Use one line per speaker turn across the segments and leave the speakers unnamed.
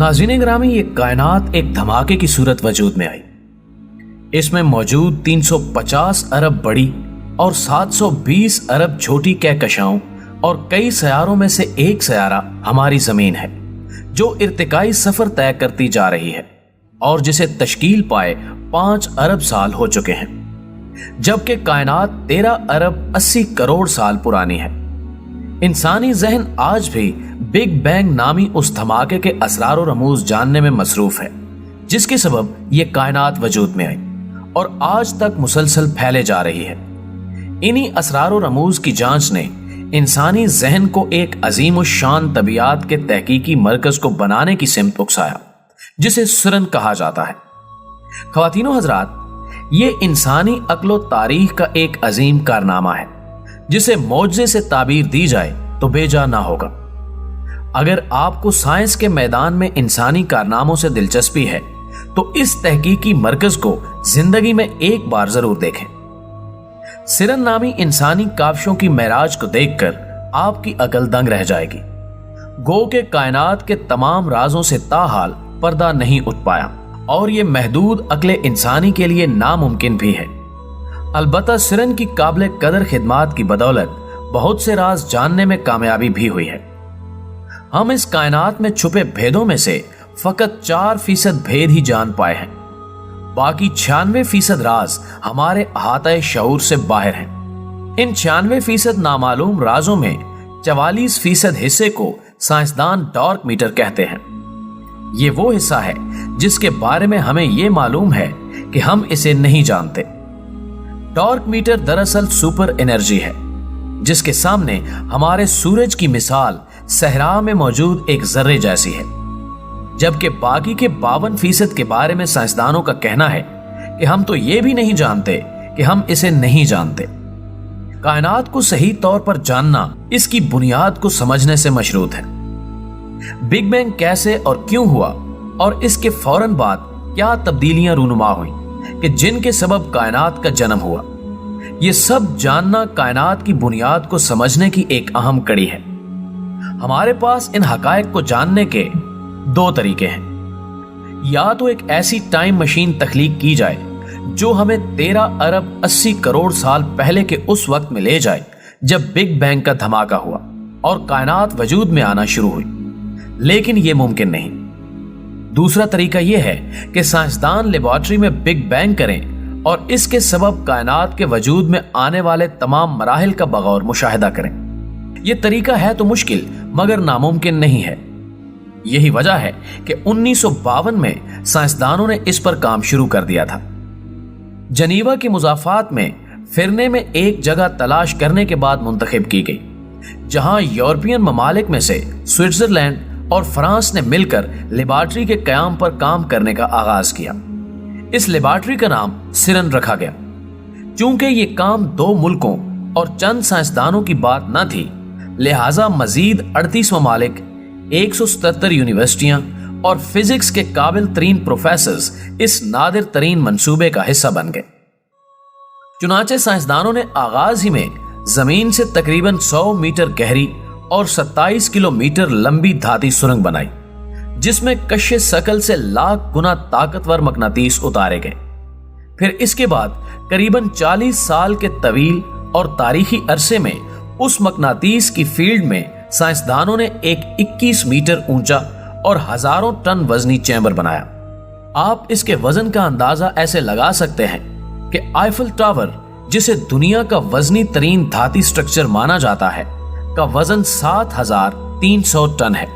नाज़रीन ग्रामी, ये कायनात एक धमाके की सूरत वजूद में आई। इसमें मौजूद 350 अरब बड़ी और 720 अरब छोटी कहकशाओं और कई सयारों में से एक सयारा हमारी जमीन है, जो इर्तिकाई सफर तय करती जा रही है और जिसे तश्कील पाए 5 अरब साल हो चुके हैं, जबकि कायनात 13 अरब 80 करोड़ साल पुरानी है। इंसानी जहन आज भी बिग बैंग नामी उस धमाके के असरार और रमूज जानने में मसरूफ है, जिसके सबब ये कायनात वजूद में आई और आज तक मुसलसल फैले जा रही है। इन्हीं असरार और रमूज की जांच ने इंसानी जहन को एक अजीम और शान तबीयत के तहकीकी मरकज को बनाने की सिमत उकसाया, जिसे सिरन कहा जाता है। ख्वातीनो हजरात, ये इंसानी अक्लो तारीख का एक अजीम कारनामा है, जिसे मौजज़े से ताबीर दी जाए तो बेजा ना होगा। अगर आपको साइंस के मैदान में इंसानी कारनामों से दिलचस्पी है तो इस तहकीकी मरकज को जिंदगी में एक बार जरूर देखें। सिरन नामी इंसानी काविशों की महराज को देखकर आपकी अकल दंग रह जाएगी। गो के कायनात के तमाम राजों से ताहाल पर्दा नहीं उठ पाया और ये महदूद अक्ले इंसानी के लिए नामुमकिन भी है। अलबत्ता सिरन की काबिल कदर खिदमात की बदौलत बहुत से राज जानने में कामयाबी भी हुई है। हम इस कायनात में छुपे भेदों में से फकत 4% भेद ही जान पाए हैं। बाकी 96% राज हमारे अहाते शऊर से बाहर हैं। इन 96% नामालूम राजों में 44% हिस्से को साइंसदान डार्क मीटर कहते हैं। ये वो हिस्सा है जिसके बारे में हमें ये मालूम है कि हम इसे नहीं जानते। डार्क मीटर दरअसल सुपर एनर्जी है, जिसके सामने हमारे सूरज की मिसाल सहरा में मौजूद एक जर्रे जैसी है, जबकि बाकी के 52% के बारे में साइंसदानों का कहना है कि हम तो ये भी नहीं जानते कि हम इसे नहीं जानते। कायनात को सही तौर पर जानना इसकी बुनियाद को समझने से मशरूत है। बिग बैंग कैसे और क्यों हुआ और इसके फौरन बाद क्या तब्दीलियां रूनुमा हुई कि जिनके सबब कायनात का जन्म हुआ, ये सब जानना कायनात की बुनियाद को समझने की एक अहम कड़ी है। हमारे पास इन हकायक को जानने के 2 तरीके हैं। या तो एक ऐसी टाइम मशीन तख्लीक की जाए जो हमें 13 अरब 80 करोड़ साल पहले के उस वक्त में ले जाए जब बिग बैंग का धमाका हुआ और कायनात वजूद में आना शुरू हुई, लेकिन यह मुमकिन नहीं। दूसरा तरीका यह है कि साइंसदान लेबोरेटरी में बिग बैंग करें और इसके सबब कायनात के वजूद में आने वाले तमाम मराहिल का बगौर मुशाहिदा करें। यह तरीका है तो मुश्किल मगर नामुमकिन नहीं है। यही वजह है कि 1952 में साइंसदानों ने इस पर काम शुरू कर दिया था। जनीवा की मुजाफात में फिरने में एक जगह तलाश करने के बाद मुंतखब की गई, जहां यूरोपियन ममालिक में से स्विट्जरलैंड और फ्रांस ने मिलकर लेबोरेटरी के कयाम पर काम करने का आगाज किया। इस लेबोरेटरी का नाम सिरन रखा गया। चूंकि ये काम 2 मुल्कों और चंद साइंसदानों की बात न थी, लिहाजा मजीद 38 ममालिक, 177 यूनिवर्सिटियां और फिजिक्स के काबिल तरीन प्रोफेसर्स इस नादिर तरीन मंसूबे का हिस्सा बन गए। चुनाचे साइंसदानों ने आगाज ही में जमीन से तकरीबन 100 मीटर गहरी और 27 किलोमीटर लंबी धाती सुरंग बनाई, जिसमें कश्य सकल से लाख गुना ताकतवर मकनातीस उतारे गए। फिर इसके बाद करीबन 40 साल के तवील और तारीखी अरसे में उस मकनातीस की फील्ड में साइंसदानों ने एक 21 मीटर ऊंचा और हजारों टन वजनी चैम्बर बनाया। आप इसके वजन का अंदाजा ऐसे लगा सकते हैं कि आईफल टावर, जिसे दुनिया का वजनी तरीन धाती स्ट्रक्चर माना जाता है, का वजन 7300 टन है,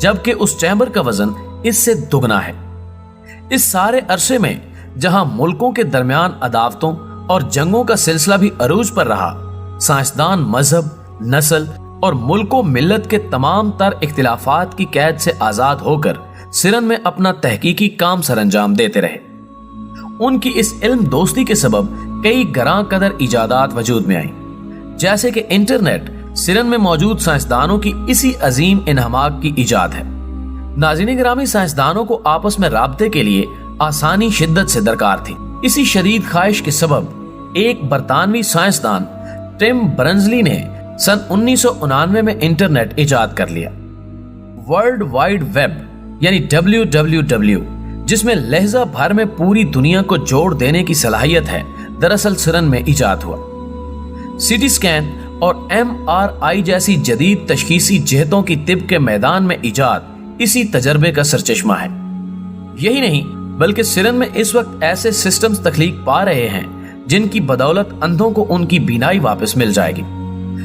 जबकि उस चैम्बर का वजन इससे दुगना है। इस सारे अरसे में जहां मुल्कों के दरमियान अदावतों और जंगों का सिलसिला भी अरूज पर रहा, साइंसदान मजहब, नस्ल और मुल्को मिल्लत के तमाम तर इख्तिलाफात की कैद से आजाद होकर सिरन में अपना तहकीकी काम सरंजाम देते रहे। उनकी इस इल्म दोस्ती के सबब कई गरां कदर इजादात वजूद में आई, जैसे कि इंटरनेट सिरन में मौजूद साइंसदानों की इसी अजीम इन्हमाक की इजाद है। नाज़रीन गिरामी, साइंसदानों को आपस में राब्ते के लिए आसानी शिद्दत से दरकार थी। इसी शदीद ख्वाहिश के सबब एक बरतानवी साइंसदान टिम बर्नर्स-ली ने सन 1999 में इंटरनेट इजाद कर लिया। वर्ल्ड वाइड वेब यानी WWW, जिसमें लहजा भर में पूरी दुनिया को जोड़ देने की सलाहियत है, दरअसल सिरन में इजाद हुआ। सीटी स्कैन और MRI जैसी जदीद तशखीसी जिहतों की तिब के मैदान में इजाद इसी तजर्बे का सरचश्मा है। यही नहीं बल्कि सिरन में इस वक्त ऐसे सिस्टम्स तख्लीक पा रहे हैं जिनकी बदौलत अंधों को उनकी बीनाई वापस मिल जाएगी।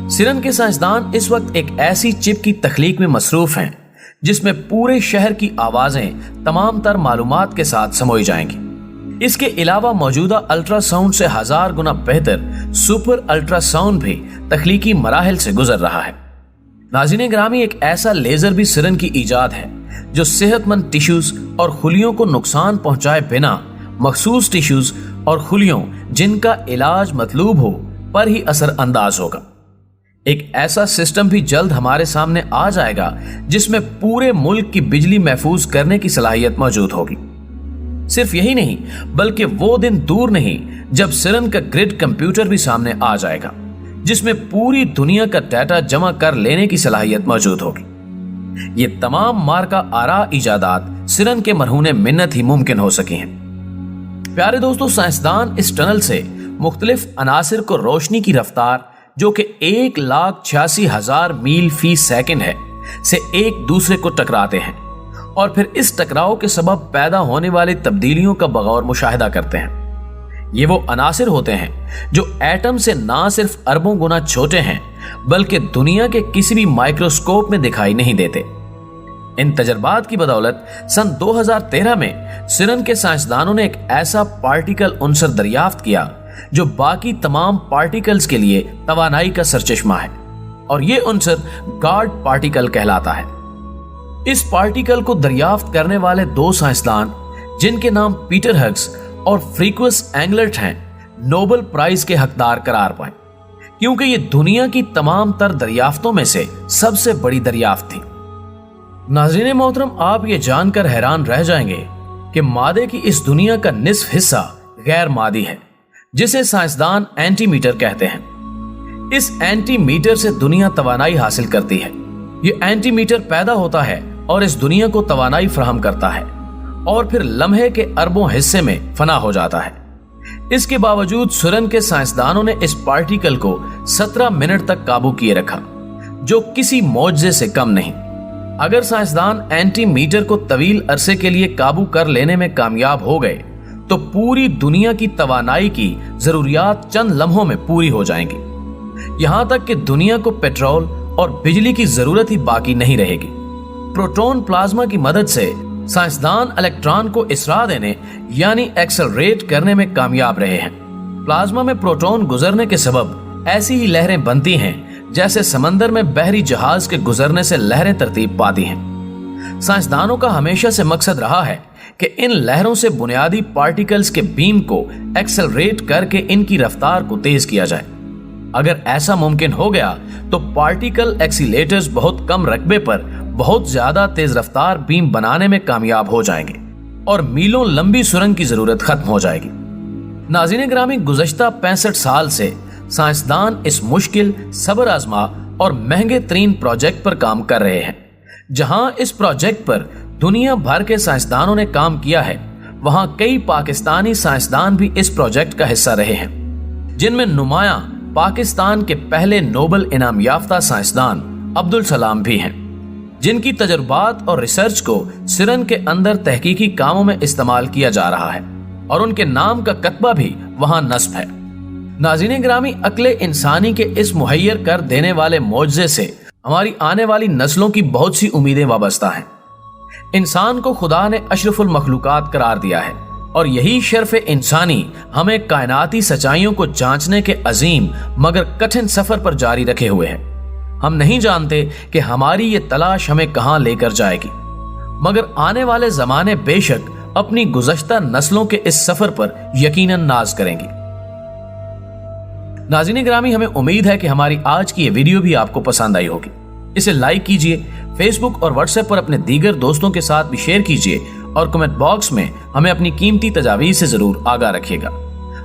सिरन के साइंसदान इस वक्त एक ऐसी चिप की तख्लीक में मसरूफ हैं जिसमें पूरे शहर की आवाजें तमाम तर मालूमात के साथ समोई जाएंगी। इसके अलावा मौजूदा अल्ट्रासाउंड से 1000 गुना बेहतर सुपर अल्ट्रासाउंड भी तख्लीकी मराहिल से गुजर रहा है। नाज़रीन ग्रामी, एक ऐसा लेजर भी सिरन की इजाद है जो सेहतमंद टिश्यूज और खुलियों को नुकसान पहुंचाए बिना मखसूस टिश्यूज और खुलियों जिनका इलाज मतलूब हो पर ही असर अंदाज होगा। एक ऐसा सिस्टम भी जल्द हमारे सामने आ जाएगा जिसमें पूरे मुल्क की बिजली महफूज करने की सलाहियत मौजूद होगी। सिर्फ यही नहीं बल्कि वो दिन दूर नहीं जब सिरन का ग्रिड कंप्यूटर भी सामने आ जाएगा जिसमें पूरी दुनिया का डाटा जमा कर लेने की सलाहियत मौजूद होगी। ये तमाम मार्का आरा इजादात सिरन के मरहूने मिन्नत ही मुमकिन हो सकी हैं। प्यारे दोस्तों, साइंसदान इस टनल से मुख्तलिफ अनासिर को रोशनी की रफ्तार जो कि 1,86,000 मील फी सेकंड है से एक दूसरे को टकराते हैं और फिर इस टकराव के सबब पैदा होने वाली तब्दीलियों का बगौर मुशाहिदा करते हैं। ये वो अनासिर होते हैं जो एटम से ना सिर्फ अरबों गुना छोटे हैं बल्कि दुनिया के किसी भी माइक्रोस्कोप में दिखाई नहीं देते। इन तजर्बात की बदौलत सन 2013 में सिरन के साइंसदानों ने एक ऐसा पार्टिकल उनसर दरियाफ्त किया जो बाकी तमाम पार्टिकल्स के लिए तवानाई का सरचश्मा है और ये उनसर गार्ड पार्टिकल कहलाता है। इस पार्टिकल को दरियाफ्त करने वाले 2 साइंसदान जिनके नाम पीटर हग्स और फ्रीक्वस एंगलर्ट हैं, नोबेल प्राइज के हकदार करार पाए क्योंकि ये दुनिया की तमाम तर दरियाफ्तों में से सबसे बड़ी दरियाफ्त थी। नाज़रीन मोहतरम, आप ये जानकर हैरान रह जाएंगे कि मादे की इस दुनिया का निस्फ हिस्सा गैर मादी है जिसे साइंसदान एंटीमीटर कहते हैं। इस एंटीमीटर से दुनिया तवानाई हासिल करती है। ये एंटीमीटर पैदा होता है और इस दुनिया को तवानाई फराहम करता है और फिर लम्हे के अरबों हिस्से में फना हो जाता है। इसके बावजूद सिरन के साइंसदानों ने इस पार्टिकल को 17 मिनट तक काबू किए रखा, जो किसी मौजज़े से कम नहीं। अगर साइंसदान एंटीमीटर को तवील अरसे के लिए काबू कर लेने में कामयाब हो गए तो पूरी दुनिया की तवानाई की जरूरियात चंद लम्हों में पूरी हो जाएंगी। यहां तक कि दुनिया को पेट्रोल और बिजली की जरूरत ही बाकी नहीं रहेगी। प्रोटॉन प्लाज्मा की मदद से साइंसदान इलेक्ट्रॉन को इसरा देने यानी एक्सेलरेट करने में कामयाब रहे हैं। प्लाज्मा में प्रोटॉन गुजरने के सबब ऐसी ही लहरें बनती हैं जैसे समंदर में बहरी जहाज के गुजरने से लहरें तरतीब पाती हैं। साइंसदानों का हमेशा से मकसद रहा है कि इन लहरों से बुनियादी पार्टिकल्स के बीम को एक्सेलरेट करके इनकी रफ्तार को तेज किया जाए। अगर ऐसा मुमकिन हो गया तो पार्टिकल एक्सीलेटर्स बहुत कम रकबे पर बहुत ज्यादा तेज रफ्तार बीम बनाने में कामयाब हो जाएंगे और मीलों लंबी सुरंग की जरूरत खत्म हो जाएगी। नाज़रीन ग्रामी, गुज़श्ता 65 साल से साइंसदान इस मुश्किल, सब्र आजमा और महंगे तरीन प्रोजेक्ट पर काम कर रहे हैं। जहां इस प्रोजेक्ट पर दुनिया भर के साइंसदानों ने काम किया है, वहां कई पाकिस्तानी साइंसदान भी इस प्रोजेक्ट का हिस्सा रहे हैं, जिनमें नुमायां पाकिस्तान के पहले नोबेल इनाम याफ्ता साइंसदान अब्दुल सलाम भी हैं, जिनकी तजुर्बात और रिसर्च को सिरन के अंदर तहकीकी कामों में इस्तेमाल किया जा रहा है और उनके नाम का कतबा भी वहां नस्ब है। नाज़रीन ग्रामी, अक्ले इंसानी के इस मुहैयर कर देने वाले मौजज़े से हमारी आने वाली नस्लों की बहुत सी उम्मीदें वाबस्ता हैं। इंसान को खुदा ने अशरफुल मखलूकात करार दिया है और यही शर्फ़ इंसानी हमें कायनाती सच्चाइयों को जांचने के अजीम मगर कठिन सफर पर जारी रखे हुए है। हम नहीं जानते कि हमारी ये तलाश हमें कहां लेकर जाएगी, मगर आने वाले जमाने बेशक अपनी गुज़श्ता नस्लों के इस सफर पर यकीनन नाज करेंगी। नाज़रीन ग्रामी, हमें उम्मीद है कि हमारी आज की ये वीडियो भी आपको पसंद आई होगी। इसे लाइक कीजिए, फेसबुक और व्हाट्सएप पर अपने दीगर दोस्तों के साथ भी शेयर कीजिए और कमेंट बॉक्स में हमें अपनी कीमती तजावीज़ से जरूर आगाह रखिएगा।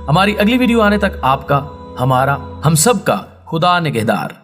हमारी अगली वीडियो आने तक आपका, हमारा, हम सब का खुदा निगहदार।